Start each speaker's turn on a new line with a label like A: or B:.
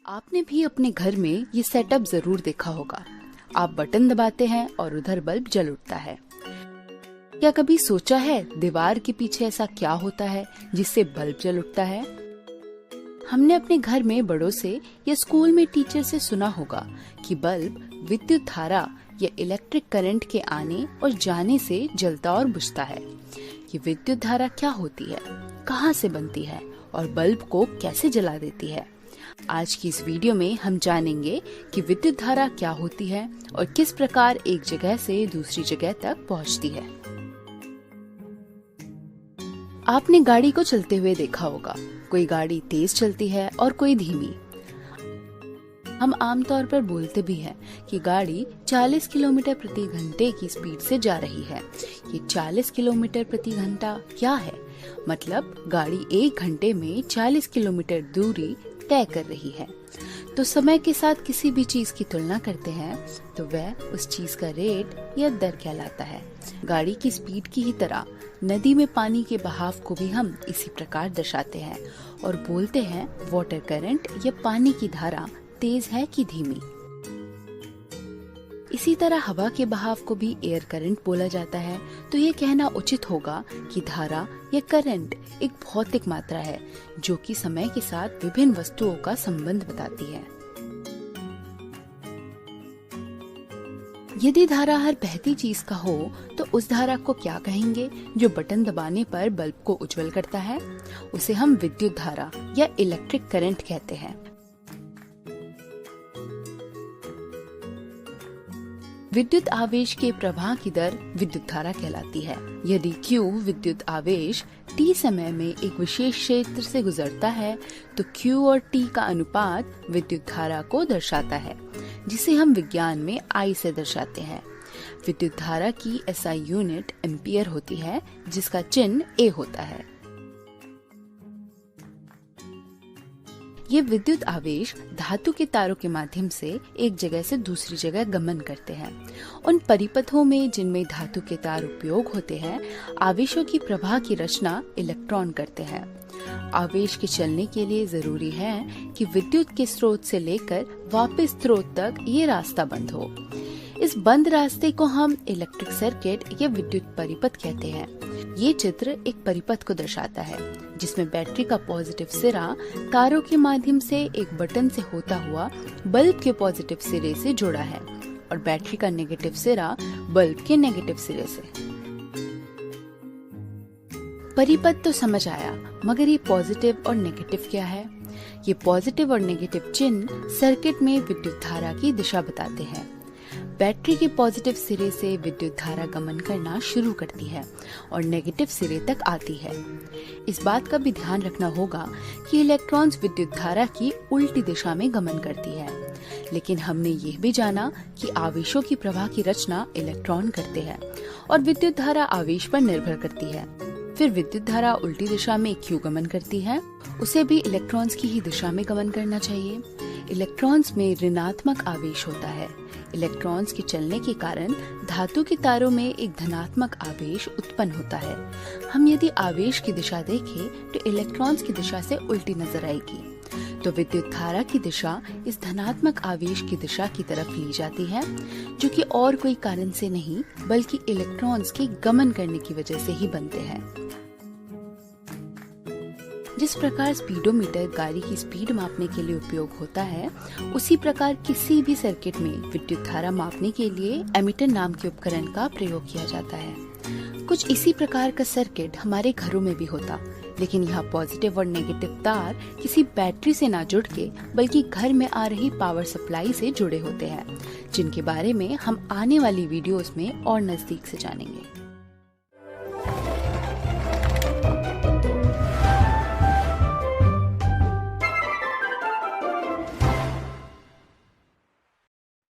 A: आपने भी अपने घर में ये सेटअप जरूर देखा होगा। आप बटन दबाते हैं और उधर बल्ब जल उठता है। क्या कभी सोचा है दीवार के पीछे ऐसा क्या होता है जिससे बल्ब जल उठता है? हमने अपने घर में बड़ों से या स्कूल में टीचर से सुना होगा कि बल्ब विद्युत धारा या इलेक्ट्रिक करंट के आने और जाने से जलता और बुझता है। ये विद्युत धारा क्या होती है, कहाँ से बनती है और बल्ब को कैसे जला देती है? आज की इस वीडियो में हम जानेंगे कि विद्युत धारा क्या होती है और किस प्रकार एक जगह से दूसरी जगह तक पहुंचती है। आपने गाड़ी को चलते हुए देखा होगा। कोई गाड़ी तेज चलती है और कोई धीमी। हम आमतौर पर बोलते भी हैं कि गाड़ी 40 किलोमीटर प्रति घंटे की स्पीड से जा रही है। ये 40 किलोमीटर प्रति घंटा क्या है? मतलब गाड़ी 1 घंटे में 40 किलोमीटर दूरी तय कर रही है। तो समय के साथ किसी भी चीज की तुलना करते हैं तो वह उस चीज का रेट या दर कहलाता है। गाड़ी की स्पीड की ही तरह नदी में पानी के बहाव को भी हम इसी प्रकार दर्शाते हैं और बोलते हैं वाटर करंट या पानी की धारा तेज है कि धीमी। इसी तरह हवा के बहाव को भी एयर करंट बोला जाता है। तो ये कहना उचित होगा कि धारा या करंट एक भौतिक मात्रा है जो कि समय के साथ विभिन्न वस्तुओं का संबंध बताती है। यदि धारा हर बहती चीज का हो तो उस धारा को क्या कहेंगे? जो बटन दबाने पर बल्ब को उज्जवल करता है उसे हम विद्युत धारा या इलेक्ट्रिक करंट कहते हैं। विद्युत आवेश के प्रवाह की दर विद्युत धारा कहलाती है। यदि Q विद्युत आवेश t समय में एक विशेष क्षेत्र से गुजरता है तो Q और t का अनुपात विद्युत धारा को दर्शाता है, जिसे हम विज्ञान में I से दर्शाते हैं। विद्युत धारा की SI यूनिट एम्पियर होती है, जिसका चिन्ह A होता है। ये विद्युत आवेश धातु के तारों के माध्यम से एक जगह से दूसरी जगह गमन करते हैं। उन परिपथों में जिनमें धातु के तार उपयोग होते हैं, आवेशों की प्रवाह की रचना इलेक्ट्रॉन करते हैं। आवेश के चलने के लिए जरूरी है कि विद्युत के स्रोत से लेकर वापस स्रोत तक ये रास्ता बंद हो। इस बंद रास्ते को हम इलेक्ट्रिक सर्किट या विद्युत परिपथ कहते हैं। ये चित्र एक परिपथ को दर्शाता है जिसमें बैटरी का पॉजिटिव सिरा तारों के माध्यम से एक बटन से होता हुआ बल्ब के पॉजिटिव सिरे से जुड़ा है और बैटरी का नेगेटिव सिरा बल्ब के नेगेटिव सिरे से। परिपथ तो समझ आया, मगर ये पॉजिटिव और नेगेटिव क्या है? ये पॉजिटिव और नेगेटिव चिन्ह सर्किट में विद्युत धारा की दिशा बताते हैं। बैटरी के पॉजिटिव सिरे से विद्युत धारा गमन करना शुरू करती है और नेगेटिव सिरे तक आती है। इस बात का भी ध्यान रखना होगा कि इलेक्ट्रॉन्स विद्युत धारा की उल्टी दिशा में गमन करती है। लेकिन हमने ये भी जाना कि आवेशों की प्रवाह की रचना इलेक्ट्रॉन करते हैं और विद्युत धारा आवेश पर निर्भर करती है। फिर विद्युत धारा उल्टी दिशा में क्यों गमन करती है? उसे भी इलेक्ट्रॉन्स की ही दिशा में गमन करना चाहिए। इलेक्ट्रॉन्स में ऋणात्मक आवेश होता है। इलेक्ट्रॉन्स के चलने के कारण धातु के तारों में एक धनात्मक आवेश उत्पन्न होता है। हम यदि आवेश की दिशा देखें तो इलेक्ट्रॉन्स की दिशा से उल्टी नजर आएगी। तो विद्युत धारा की दिशा इस धनात्मक आवेश की दिशा की तरफ ली जाती है, जो कि और कोई कारण से नहीं बल्कि इलेक्ट्रॉन्स के गमन करने की वजह से ही बनते हैं। जिस प्रकार स्पीडोमीटर गाड़ी की स्पीड मापने के लिए उपयोग होता है, उसी प्रकार किसी भी सर्किट में विद्युत धारा मापने के लिए एमीटर नाम के उपकरण का प्रयोग किया जाता है। कुछ इसी प्रकार का सर्किट हमारे घरों में भी होता, लेकिन यहाँ पॉजिटिव और नेगेटिव तार किसी बैटरी से ना जुड़ के बल्कि घर में आ रही पावर सप्लाई से जुड़े होते हैं, जिनके बारे में हम आने वाली वीडियोस में और नजदीक से जानेंगे।